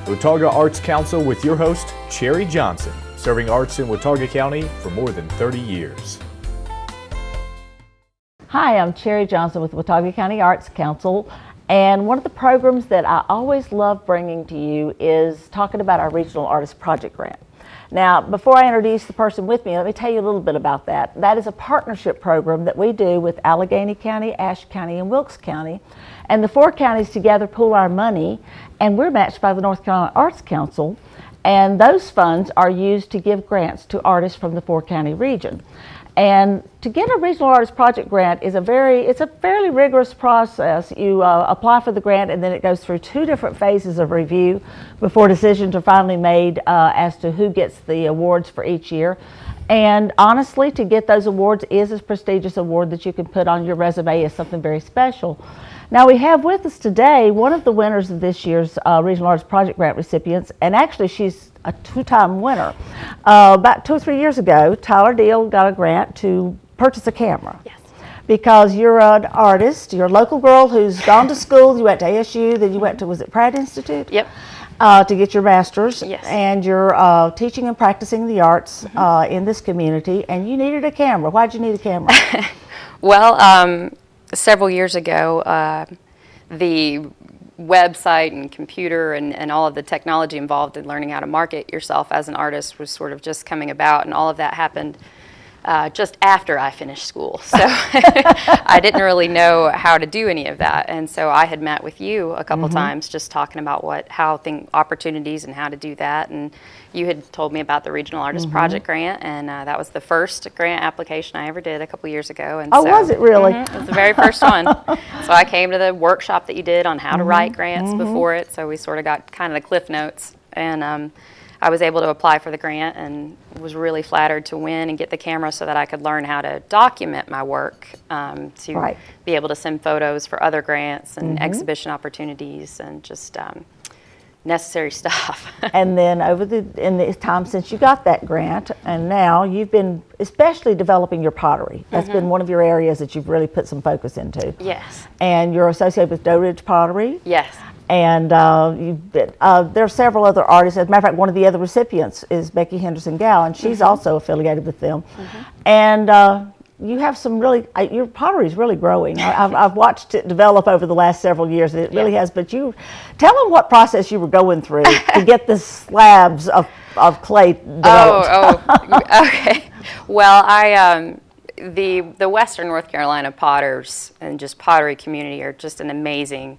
Watauga Arts Council with your host, Cherry Johnson, serving arts in Watauga County for more than 30 years. Hi, I'm Cherry Johnson with Watauga County Arts Council, and one of the programs that I always love bringing to you is talking about our Regional Artist Project Grant. Now, before I introduce the person with me, let me tell you a little bit about that. That is a partnership program that we do with Allegheny County, Ashe County, and Wilkes County. And the four counties together pool our money, and we're matched by the North Carolina Arts Council. And those funds are used to give grants to artists from the four-county region. And to get a Regional Artist Project Grant is it's a fairly rigorous process. You apply for the grant, and then it goes through two different phases of review before decisions are finally made as to who gets the awards for each year. And honestly, to get those awards is a prestigious award that you can put on your resume as something very special. Now, we have with us today one of the winners of this year's Regional Artist Project Grant recipients, and actually she's a two-time winner. About 2 or 3 years ago, Tyler Deal got a grant to purchase a camera. Yes. Because you're an artist, you're a local girl who's gone to school, you went to ASU, then you went to, was it Pratt Institute? Yep. To get your master's. Yes. And you're teaching and practicing the arts in this community, and you needed a camera. Why'd you need a camera? Well, several years ago, the website and computer and all of the technology involved in learning how to market yourself as an artist was sort of just coming about, and all of that happened just after I finished school. So I didn't really know how to do any of that, and so I had met with you a couple times just talking about opportunities and how to do that, and you had told me about the Regional Artist Project Grant, and that was the first grant application I ever did a couple years ago. And was it really? It was the very first one. So I came to the workshop that you did on how to write grants before it, so we sort of got kind of the cliff notes, and I was able to apply for the grant and was really flattered to win and get the camera so that I could learn how to document my work, to be able to send photos for other grants and exhibition opportunities and just necessary stuff. And then in the time since you got that grant, and now you've been especially developing your pottery. That's been one of your areas that you've really put some focus into. Yes. And you're associated with Doe Ridge Pottery. Yes. And there are several other artists. As a matter of fact, one of the other recipients is Becky Henderson Gow, and she's also affiliated with them. And you have some really, your pottery is really growing. I've watched it develop over the last several years, and it really has. But you tell them what process you were going through to get the slabs of clay developed. Okay. Well, the Western North Carolina potters and just pottery community are just an amazing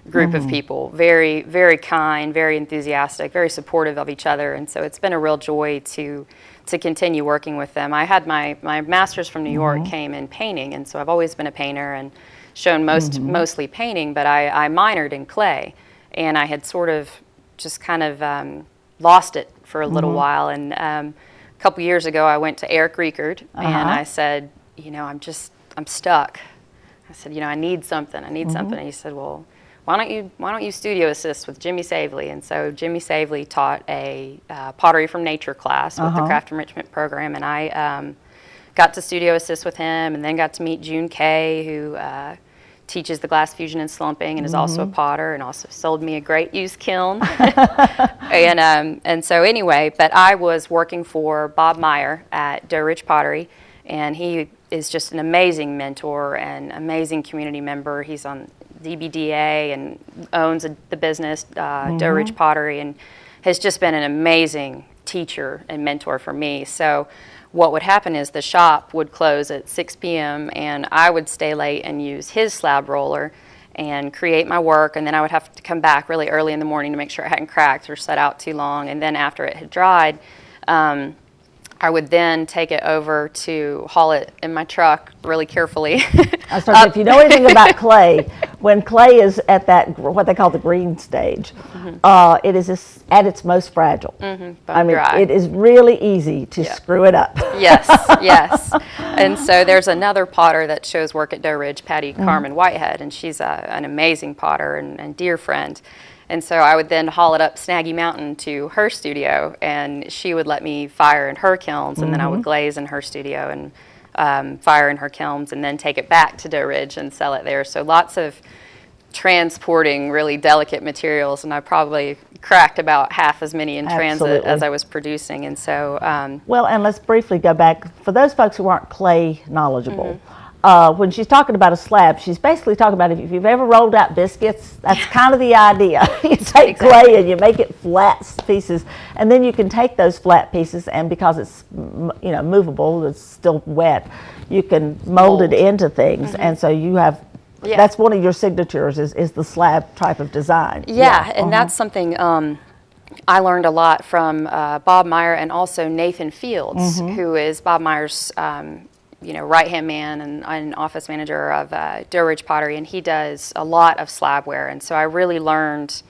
group of people, very, very kind, very enthusiastic, very supportive of each other, and so it's been a real joy to continue working with them. I had my master's from New York came in painting, and so I've always been a painter and shown mostly painting, but I minored in clay, and I had sort of just kind of lost it for a little while, and a couple years ago I went to Eric Riekert and I said, I'm stuck. I said, I need something, something. And he said, well, why don't you studio assist with Jimmy Savely? And so Jimmy Savely taught a Pottery from Nature class with the Craft Enrichment Program, and I got to studio assist with him, and then got to meet June Kay, who teaches the glass fusion and slumping and is also a potter, and also sold me a great used kiln. and so anyway, but I was working for Bob Meyer at Doe Ridge Pottery, and he is just an amazing mentor and amazing community member. He's on DBDA and owns the business, Doe Ridge Pottery, and has just been an amazing teacher and mentor for me. So what would happen is the shop would close at 6 p.m. and I would stay late and use his slab roller and create my work, and then I would have to come back really early in the morning to make sure it hadn't cracked or set out too long, and then after it had dried, I would then take it over to haul it in my truck really carefully. If you know anything about clay, when clay is at that, what they call the green stage, it is at its most fragile. Dry. It is really easy to screw it up. Yes, yes. And so there's another potter that shows work at Doe Ridge, Patty Carmen Whitehead, and she's an amazing potter and dear friend. And so I would then haul it up Snaggy Mountain to her studio, and she would let me fire in her kilns, and then I would glaze in her studio and fire in her kilns, and then take it back to Doe Ridge and sell it there. So lots of transporting really delicate materials, and I probably cracked about half as many in transit as I was producing. And so well, and let's briefly go back for those folks who aren't clay knowledgeable. When she's talking about a slab, she's basically talking about if you've ever rolled out biscuits, that's kind of the idea. You take clay and you make it flat pieces, and then you can take those flat pieces, and because it's movable, it's still wet, you can mold it into things. And so you have that's one of your signatures is the slab type of design. And that's something I learned a lot from Bob Meyer and also Nathan Fields, who is Bob Meyer's right-hand man and office manager of Doe Ridge Pottery, and he does a lot of slabware. And so I really learned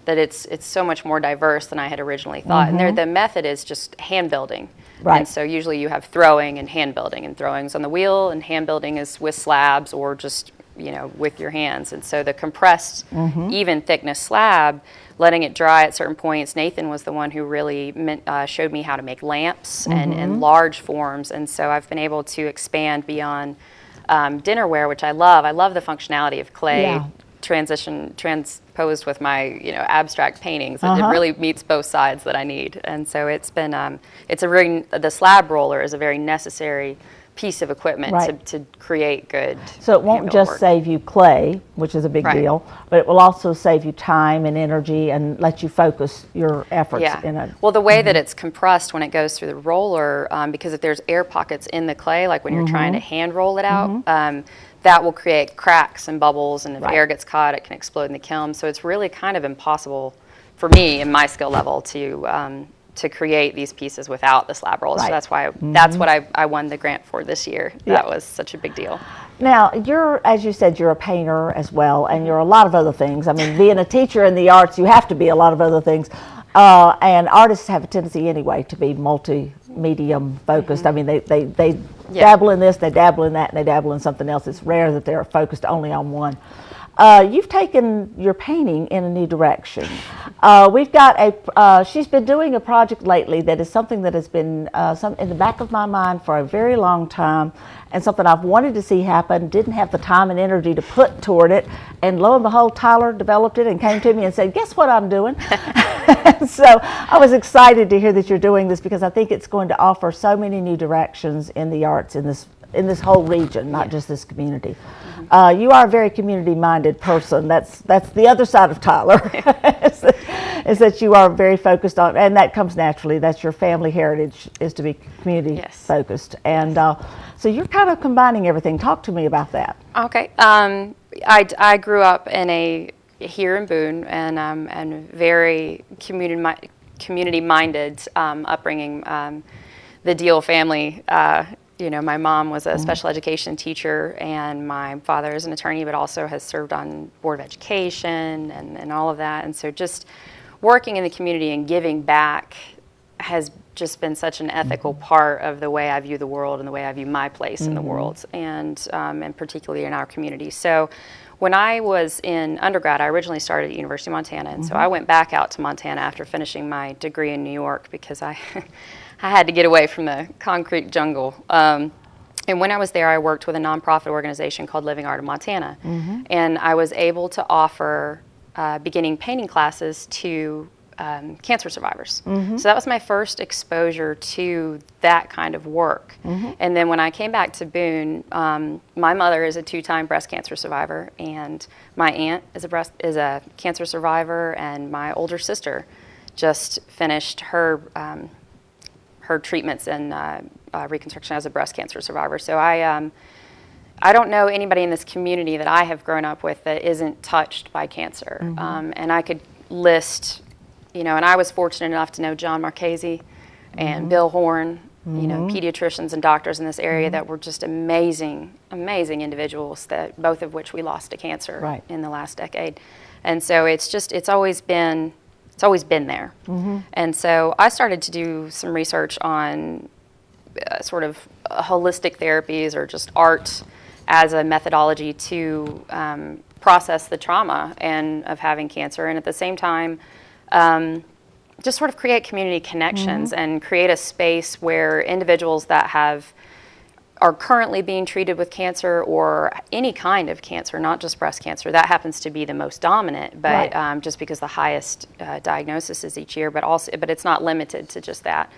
that it's so much more diverse than I had originally thought. And the method is just hand building. Right. And so usually you have throwing and hand building, and throwing's on the wheel, and hand building is with slabs or just with your hands. And so the compressed, even thickness slab, letting it dry at certain points. Nathan was the one who really showed me how to make lamps and large forms. And so I've been able to expand beyond dinnerware, which I love. I love the functionality of clay transposed with my abstract paintings. It really meets both sides that I need. And so it's been the slab roller is a very necessary piece of equipment to create good. So it won't just save you clay, which is a big deal, but it will also save you time and energy and let you focus your efforts in it. Well, the way that it's compressed when it goes through the roller, because if there's air pockets in the clay, like when you're trying to hand roll it out, that will create cracks and bubbles, and if air gets caught, it can explode in the kiln. So it's really kind of impossible for me in my skill level to create these pieces without the slab rollers. So that's why that's what I won the grant for this year. That was such a big deal. Now, as you said, you're a painter as well, and you're a lot of other things. I mean, being a teacher in the arts, you have to be a lot of other things. And artists have a tendency anyway to be multi-medium focused. I mean, they dabble in this, they dabble in that, and they dabble in something else. It's rare that they're focused only on one. You've taken your painting in a new direction. We've got she's been doing a project lately that is something that has been in the back of my mind for a very long time, and something I've wanted to see happen, didn't have the time and energy to put toward it, and lo and behold, Tyler developed it and came to me and said, guess what I'm doing? So I was excited to hear that you're doing this, because I think it's going to offer so many new directions in the arts in this whole region, not just this community. You are a very community-minded person. That's the other side of Tyler, is that you are very focused on, and that comes naturally. That's your family heritage, is to be community-focused. And so you're kind of combining everything. Talk to me about that. Okay. I grew up here in Boone, and very community-minded upbringing. The Deal family, my mom was a special education teacher, and my father is an attorney, but also has served on Board of Education and all of that. And so just working in the community and giving back has just been such an ethical part of the way I view the world and the way I view my place in the world, and particularly in our community. So when I was in undergrad, I originally started at University of Montana, and so I went back out to Montana after finishing my degree in New York, because I had to get away from the concrete jungle. And when I was there, I worked with a nonprofit organization called Living Art of Montana. And I was able to offer beginning painting classes to cancer survivors. So that was my first exposure to that kind of work. And then when I came back to Boone, my mother is a 2-time breast cancer survivor, and my aunt is a cancer survivor, and my older sister just finished her treatments and reconstruction as a breast cancer survivor. So I don't know anybody in this community that I have grown up with that isn't touched by cancer. And I could list, and I was fortunate enough to know John Marchese and Bill Horn, pediatricians and doctors in this area that were just amazing individuals, that both of which we lost to cancer in the last decade. And so it's always been there. And so I started to do some research on sort of holistic therapies, or just art as a methodology to process the trauma of having cancer, and at the same time just sort of create community connections and create a space where individuals that are currently being treated with cancer or any kind of cancer, not just breast cancer. That happens to be the most dominant, but Right. just because the highest diagnosis is each year, but it's not limited to just that.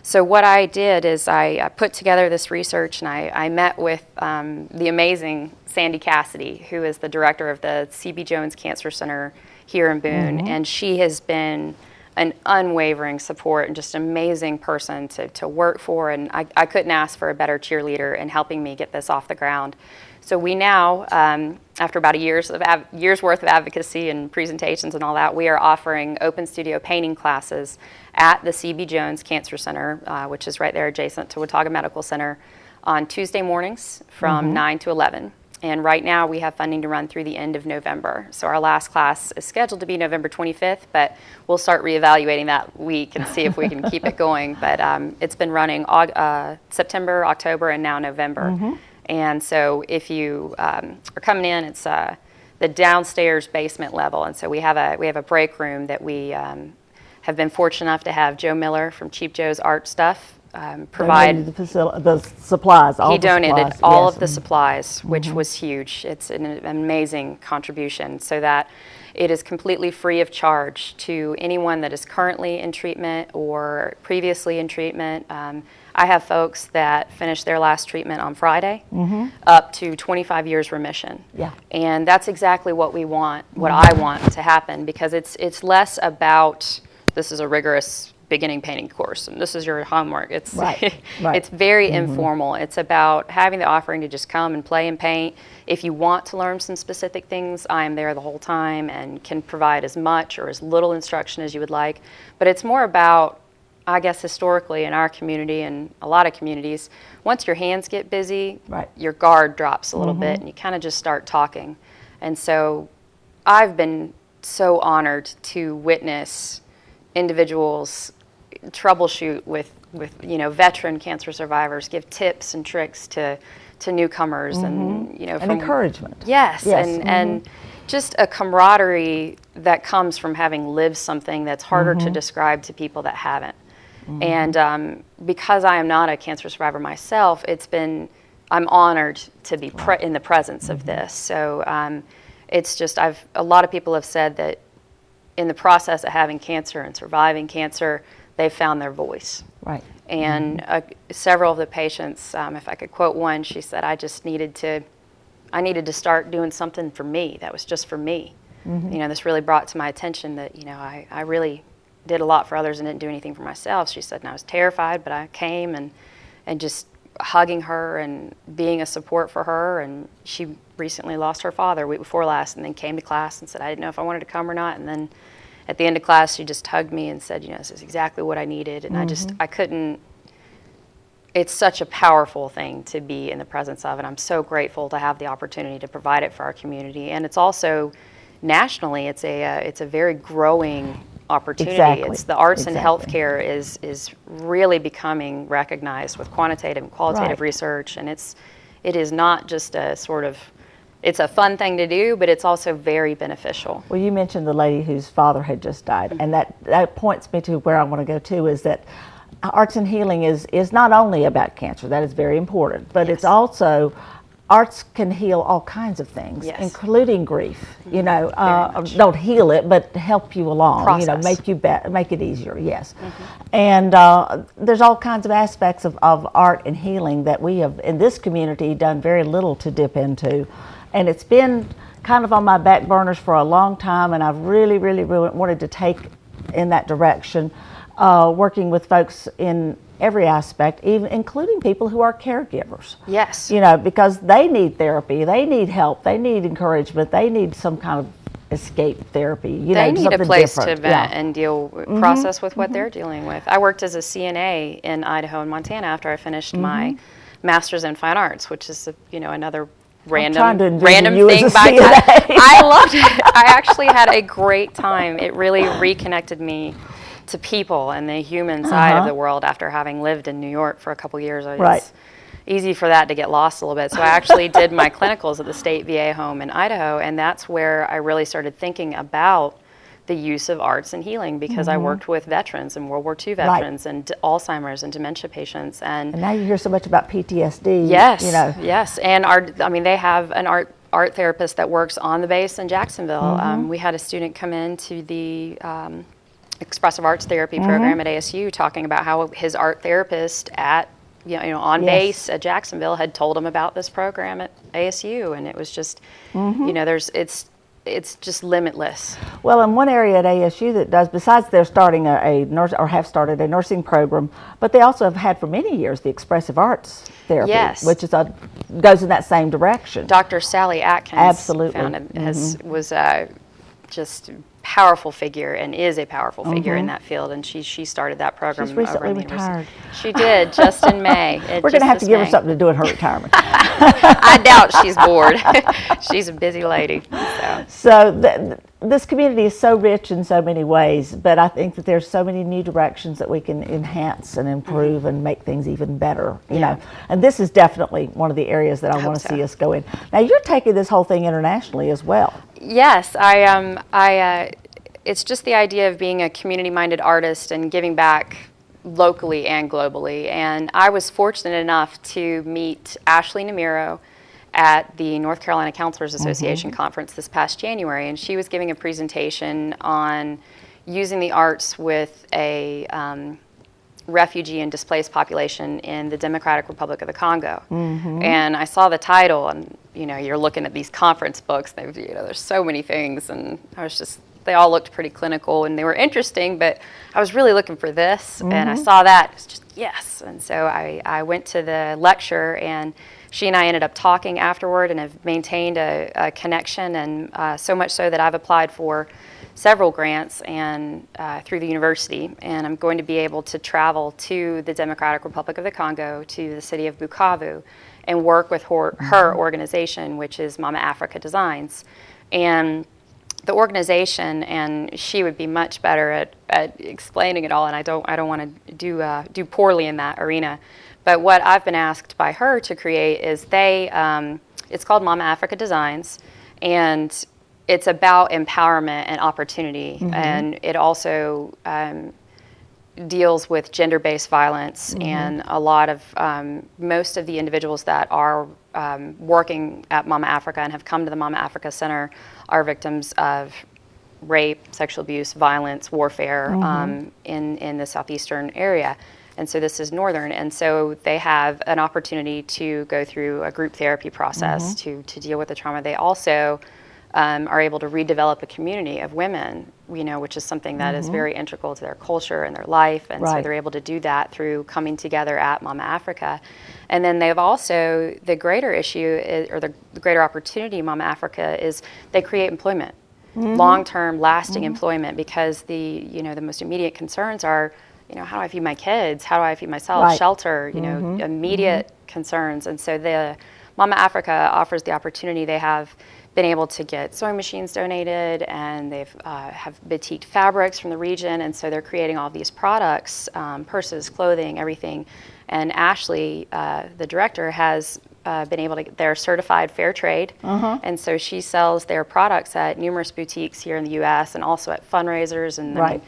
So what I did is I put together this research, and I met with the amazing Sandy Cassidy, who is the director of the C.B. Jones Cancer Center here in Boone, and she has been an unwavering support and just amazing person to work for, and I couldn't ask for a better cheerleader in helping me get this off the ground. So we now, after about a year's worth of advocacy and presentations and all that, we are offering open studio painting classes at the C.B. Jones Cancer Center, which is right there adjacent to Watauga Medical Center, on Tuesday mornings from 9 to 11. And right now we have funding to run through the end of November. So our last class is scheduled to be November 25th, but we'll start reevaluating that week and see if we can keep it going. But it's been running September, October, and now November. And so if you are coming in, it's the downstairs basement level. And so we have a break room that we have been fortunate enough to have Joe Miller from Cheap Joe's Art Stuff provide the supplies. He donated all of the supplies, which was huge. It's an amazing contribution, so that it is completely free of charge to anyone that is currently in treatment or previously in treatment. I have folks that finished their last treatment on Friday, up to 25 years remission. Yeah. And that's exactly what we want, what I want to happen, because it's less about this is a rigorous beginning painting course and this is your homework. It's it's very informal. It's about having the offering to just come and play and paint. If you want to learn some specific things, I am there the whole time and can provide as much or as little instruction as you would like. But it's more about, I guess, historically in our community and a lot of communities, once your hands get busy, your guard drops a little bit and you kind of just start talking. And so I've been so honored to witness individuals troubleshoot with veteran cancer survivors, give tips and tricks to newcomers, and and encouragement. Yes. And just a camaraderie that comes from having lived something that's harder to describe to people that haven't. And because I am not a cancer survivor myself, I'm honored to be in the presence of this. So it's just a lot of people have said that in the process of having cancer and surviving cancer, they've found their voice. Right. And several of the patients, if I could quote one, she said, I needed to start doing something for me that was just for me. This really brought to my attention that, I really did a lot for others and didn't do anything for myself. She said, and I was terrified, but I came and just hugging her and being a support for her. And she recently lost her father week before last, and then came to class and said, I didn't know if I wanted to come or not. And then at the end of class, she just hugged me and said, this is exactly what I needed. And I couldn't, it's such a powerful thing to be in the presence of, and I'm so grateful to have the opportunity to provide it for our community. And it's also, nationally, it's a very growing opportunity. Exactly. It's the arts and healthcare is really becoming recognized with quantitative and qualitative research, and it is not just a sort of, it's a fun thing to do, but it's also very beneficial. Well, you mentioned the lady whose father had just died, and that points me to where I want to go to, is that arts and healing is not only about cancer. That is very important, but it's also, arts can heal all kinds of things, including grief. Don't heal it, but help you along. Process. Make it easier. Yes, and there's all kinds of aspects of art and healing that we have in this community done very little to dip into, and it's been kind of on my back burners for a long time, and I've really, really, really wanted to take in that direction, working with folks in every aspect, even including people who are caregivers. Yes. Because they need therapy, they need help, they need encouragement, they need some kind of escape therapy. They need a place to vent and process with what they're dealing with. I worked as a CNA in Idaho and Montana after I finished my master's in fine arts, which is another random thing by I loved it. I actually had a great time. It really reconnected me to people and the human side of the world after having lived in New York for a couple years. It's easy for that to get lost a little bit. So I actually did my clinicals at the state VA home in Idaho, and that's where I really started thinking about the use of arts and healing, because I worked with veterans and World War II veterans and Alzheimer's and dementia patients. And now you hear so much about PTSD. Yes, you know. yes. And they have an art therapist that works on the base in Jacksonville. We had a student come in to the expressive arts therapy program at ASU talking about how his art therapist at on base at Jacksonville had told him about this program at ASU, and it was just it's just limitless. Well, in one area at ASU that does, besides they're starting a nurse, or have started a nursing program, but they also have had for many years the expressive arts therapy, which is goes in that same direction. Dr. Sally Atkins absolutely was just powerful figure and is a powerful figure in that field, and she started that program. She's recently over in the retired. She did, just in May. We're going to have to give her something to do in her retirement. I doubt she's bored. She's a busy lady. So this community is so rich in so many ways, but I think that there's so many new directions that we can enhance and improve and make things even better. You know, and this is definitely one of the areas that I want to see us go in. Now, you're taking this whole thing internationally as well. Yes, it's just the idea of being a community-minded artist and giving back locally and globally. And I was fortunate enough to meet Ashley Namiro at the North Carolina Counselors Association conference this past January, and she was giving a presentation on using the arts with a refugee and displaced population in the Democratic Republic of the Congo. And I saw the title, and you're looking at these conference books, there's so many things, and they all looked pretty clinical and they were interesting, but I was really looking for this, and I saw that, it was just yes. And so I went to the lecture, and she and I ended up talking afterward and have maintained a connection, and so much so that I've applied for several grants and through the university, and I'm going to be able to travel to the Democratic Republic of the Congo, to the city of Bukavu, and work with her organization, which is Mamafrica Designs. And the organization, and she would be much better at explaining it all, and I don't want to do poorly in that arena. But what I've been asked by her to create is it's called Mamafrica Designs, and it's about empowerment and opportunity, and it also deals with gender-based violence, and a lot of most of the individuals that are working at Mamafrica and have come to the Mamafrica Center are victims of rape, sexual abuse, violence, warfare in the southeastern area. And so this is northern, and so they have an opportunity to go through a group therapy process to deal with the trauma. They also are able to redevelop a community of women, which is something that is very integral to their culture and their life, and so they're able to do that through coming together at Mamafrica. And then they've also, the greater issue is, or the greater opportunity Mamafrica is, they create employment, long-term, lasting employment, because the most immediate concerns are, how do I feed my kids? How do I feed myself? Shelter, immediate concerns. And so the Mamafrica offers the opportunity. They have been able to get sewing machines donated, and they've have boutique fabrics from the region, and so they're creating all these products, purses, clothing, everything. And Ashley, the director, has been able to get their certified fair trade, and so she sells their products at numerous boutiques here in the U.S. and also at fundraisers. And I mean,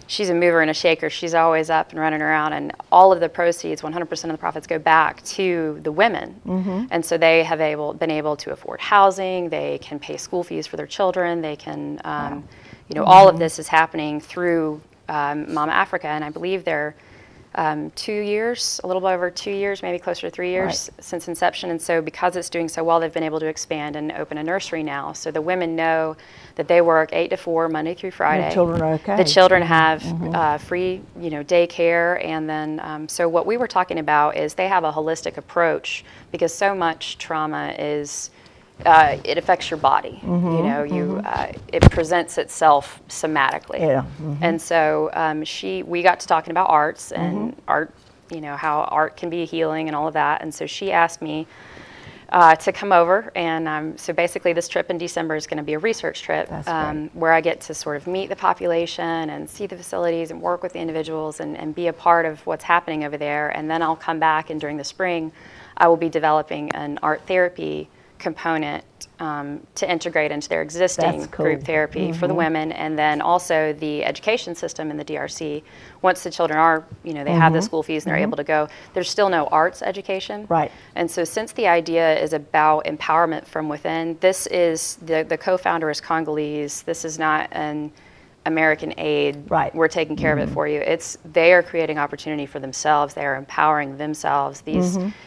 she's a mover and a shaker. She's always up and running around, and all of the proceeds, 100% of the profits, go back to the women. And so they have been able to afford housing. They can pay school fees for their children. They can, all of this is happening through Mamafrica, and I believe they're 2 years, a little bit over 2 years, maybe closer to 3 years since inception. And so because it's doing so well, they've been able to expand and open a nursery now. So the women know that they work 8 to 4, Monday through Friday. The children are okay. The children have free, daycare. And then, so what we were talking about is they have a holistic approach, because so much trauma is, it affects your body. It presents itself somatically. And so we got to talking about arts and art, how art can be healing and all of that. And so she asked me to come over, and so basically this trip in December is going to be a research trip where I get to sort of meet the population and see the facilities and work with the individuals and be a part of what's happening over there. And then I'll come back, and during the spring I will be developing an art therapy component to integrate into their existing That's cool. group therapy for the women, and then also the education system in the DRC. Once the children are, they have the school fees and they're able to go, there's still no arts education. Right. And so since the idea is about empowerment from within, this is, the co-founder is Congolese. This is not an American aid, right. We're taking care of it for you. They are creating opportunity for themselves. They are empowering themselves.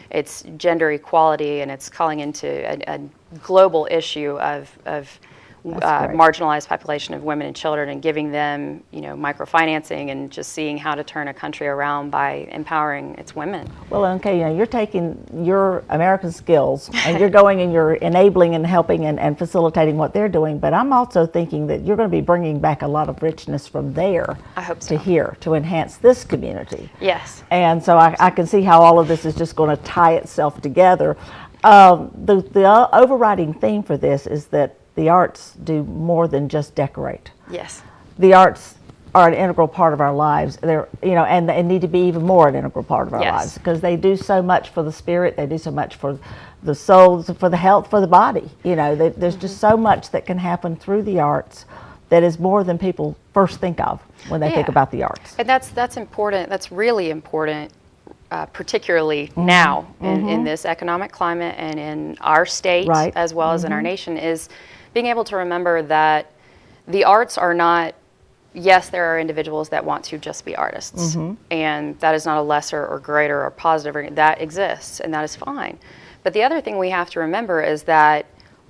It's gender equality, and it's calling into a global issue of marginalized population of women and children, and giving them, microfinancing, and just seeing how to turn a country around by empowering its women. Well, okay, you're taking your American skills and you're going and you're enabling and helping and facilitating what they're doing, but I'm also thinking that you're going to be bringing back a lot of richness from there I hope so. to here to enhance this community. Yes. And so I can see how all of this is just going to tie itself together. The overriding theme for this is that the arts do more than just decorate. Yes. The arts are an integral part of our lives. They're, and they need to be even more an integral part of our lives, because they do so much for the spirit. They do so much for the soul, for the health, for the body. There's just so much that can happen through the arts that is more than people first think of when they think about the arts. And that's important. That's really important. Particularly now in this economic climate and in our state, as well as in our nation, is being able to remember that the arts are not, yes, there are individuals that want to just be artists, and that is not a lesser or greater or positive, that exists, and that is fine. But the other thing we have to remember is that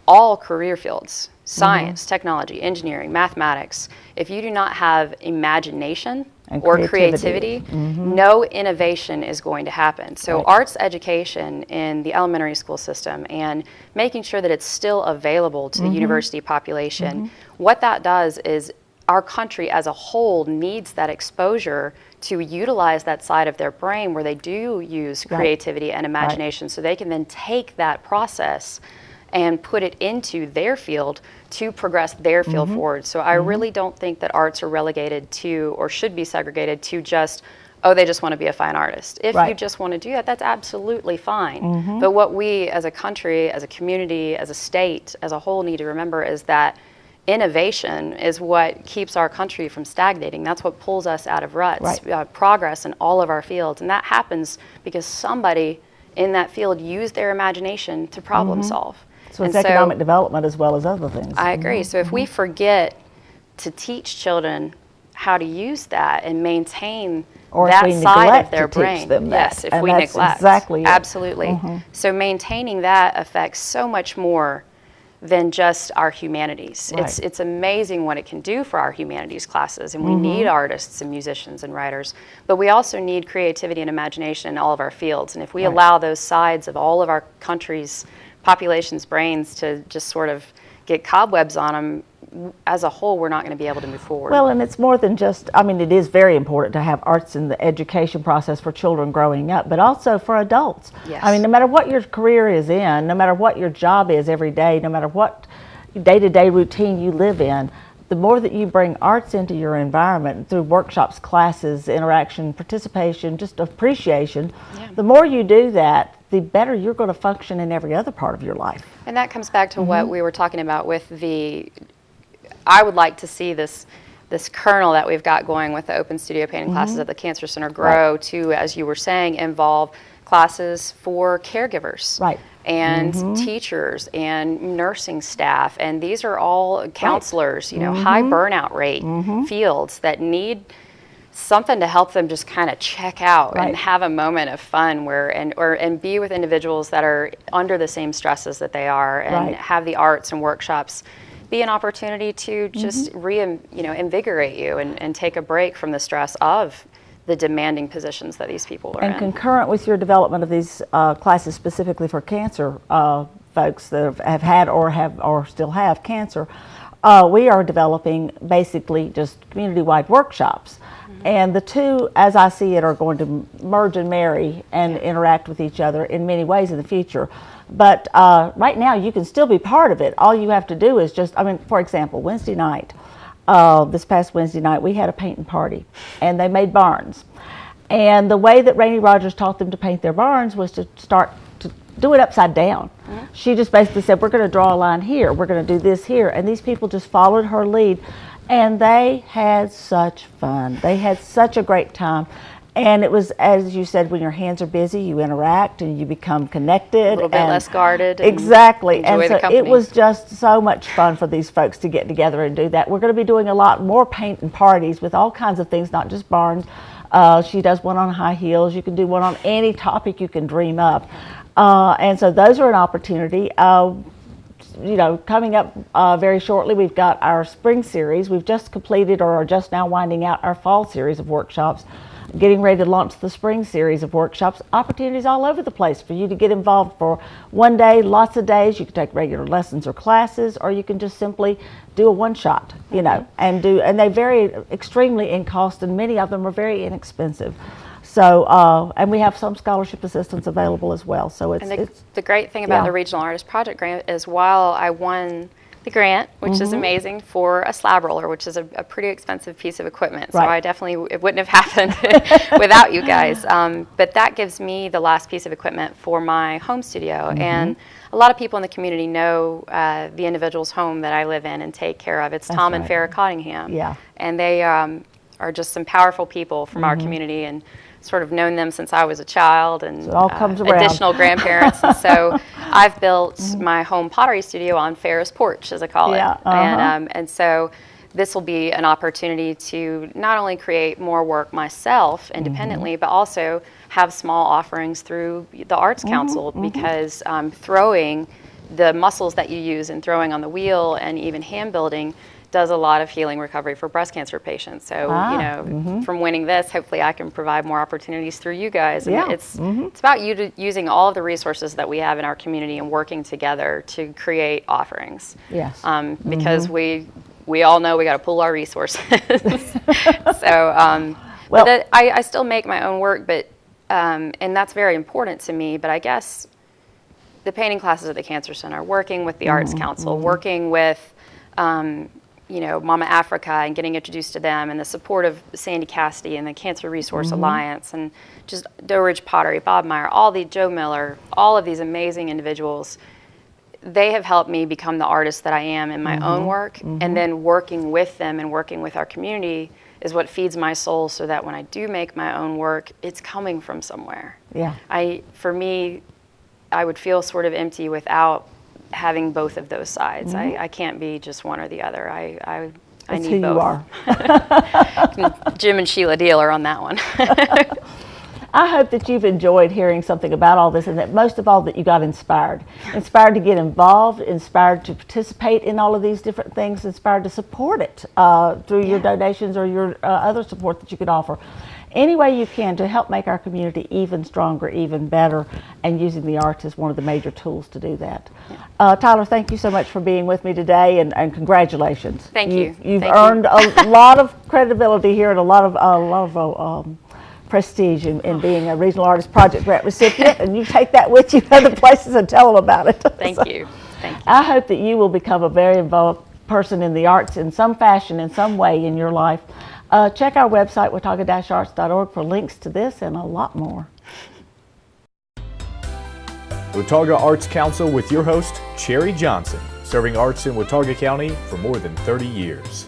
all career fields, science, technology, engineering, mathematics, if you do not have imagination or creativity, no innovation is going to happen. So arts education in the elementary school system, and making sure that it's still available to the university population, what that does is our country as a whole needs that exposure to utilize that side of their brain where they do use creativity and imagination, so they can then take that process and put it into their field to progress their field forward. So I really don't think that arts are relegated to, or should be segregated to, just, oh, they just want to be a fine artist. If you just want to do that, that's absolutely fine. But what we as a country, as a community, as a state, as a whole need to remember is that innovation is what keeps our country from stagnating. That's what pulls us out of ruts, progress in all of our fields. And that happens because somebody in that field used their imagination to problem solve. So it's economic development as well as other things. I agree. So if we forget to teach children how to use that and maintain that side of their brain, if we neglect, absolutely. So maintaining that affects so much more than just our humanities. It's amazing what it can do for our humanities classes, and we need artists and musicians and writers, but we also need creativity and imagination in all of our fields. And if we allow those sides of all of our country's population's brains to just sort of get cobwebs on them, as a whole, we're not going to be able to move forward. Well, and it's more than just, it is very important to have arts in the education process for children growing up, but also for adults. No matter what your career is in, no matter what your job is every day, no matter what day-to-day routine you live in, the more that you bring arts into your environment through workshops, classes, interaction, participation, just appreciation, the more you do that, the better you're going to function in every other part of your life. And that comes back to what we were talking about with I would like to see this kernel that we've got going with the open studio painting classes at the Cancer Center grow to, as you were saying, involve classes for caregivers. And teachers and nursing staff, and these are all counselors, high burnout rate fields that need something to help them just kind of check out and have a moment of fun and be with individuals that are under the same stresses that they are, and have the arts and workshops be an opportunity to just invigorate you and take a break from the stress of the demanding positions that these people are in. And concurrent with your development of these classes specifically for cancer folks that have had or still have cancer, we are developing basically just community-wide workshops. And the two, as I see it, are going to merge and marry and interact with each other in many ways in the future. But right now, you can still be part of it. All you have to do is just, for example, Wednesday night, this past Wednesday night, we had a painting party, and they made barns. And the way that Rainey Rogers taught them to paint their barns was to start do it upside down. She just basically said, we're going to draw a line here, we're going to do this here, and these people just followed her lead, and they had such fun. They had such a great time. And it was, as you said, when your hands are busy, you interact and you become connected. A little bit less guarded. Exactly. And so the it was just so much fun for these folks to get together and do that. We're going to be doing a lot more painting parties with all kinds of things, not just barns. She does one on high heels. You can do one on any topic you can dream up. And so those are an opportunity. You know, coming up very shortly, we've got our spring series. We've just completed or are just now winding out our fall series of workshops. Getting ready to launch the spring series of workshops. Opportunities all over the place for you to get involved for one day, lots of days. You can take regular lessons or classes, or you can just simply do a one-shot, you know, and they vary extremely in cost, and many of them are very inexpensive. So, and we have some scholarship assistance available as well. So it's the great thing about the Regional Artist Project Grant is while I won the grant, which is amazing, for a slab roller, which is a pretty expensive piece of equipment. So I definitely, it wouldn't have happened without you guys. But that gives me the last piece of equipment for my home studio. And a lot of people in the community know the individual's home that I live in and take care of. It's Tom and Farrah Cottingham. Yeah. And they are just some powerful people from our community, and sort of known them since I was a child, and so it all comes around. Additional grandparents. And so I've built my home pottery studio on Farrah's porch, as I call it. And so this will be an opportunity to not only create more work myself independently, but also have small offerings through the Arts Council, because throwing, the muscles that you use in throwing on the wheel and even hand building does a lot of healing recovery for breast cancer patients. So, you know, from winning this, hopefully I can provide more opportunities through you guys. And it's about using all of the resources that we have in our community and working together to create offerings. Yes. Because we all know we got to pool our resources. So, well, but I still make my own work, but and that's very important to me. But I guess the painting classes at the Cancer Center, working with the Arts Council, working with you know, Mamafrica and getting introduced to them, and the support of Sandy Cassidy and the Cancer Resource Alliance, and just Doe Ridge Pottery, Bob Meyer, Joe Miller, all of these amazing individuals. They have helped me become the artist that I am in my own work, and then working with them and working with our community is what feeds my soul, so that when I do make my own work, it's coming from somewhere. Yeah. For me, I would feel sort of empty without having both of those sides. I can't be just one or the other. I That's need who both. You are. Jim and Sheila Deal are on that one. I hope that you've enjoyed hearing something about all this, and that most of all that you got inspired. Inspired to get involved, inspired to participate in all of these different things, inspired to support it through your donations or your other support that you could offer. Any way you can to help make our community even stronger, even better, and using the arts is one of the major tools to do that. Tyler, thank you so much for being with me today, and congratulations. Thank you. You've earned a lot of credibility here and a lot of prestige in being a Regional Artist Project Grant recipient, and you take that with you to other places and tell them about it. Thank you. Thank you. I hope that you will become a very involved person in the arts in some fashion, in some way in your life. Check our website, watauga-arts.org, for links to this and a lot more. Watauga Arts Council with your host, Cherry Johnson, serving arts in Watauga County for more than 30 years.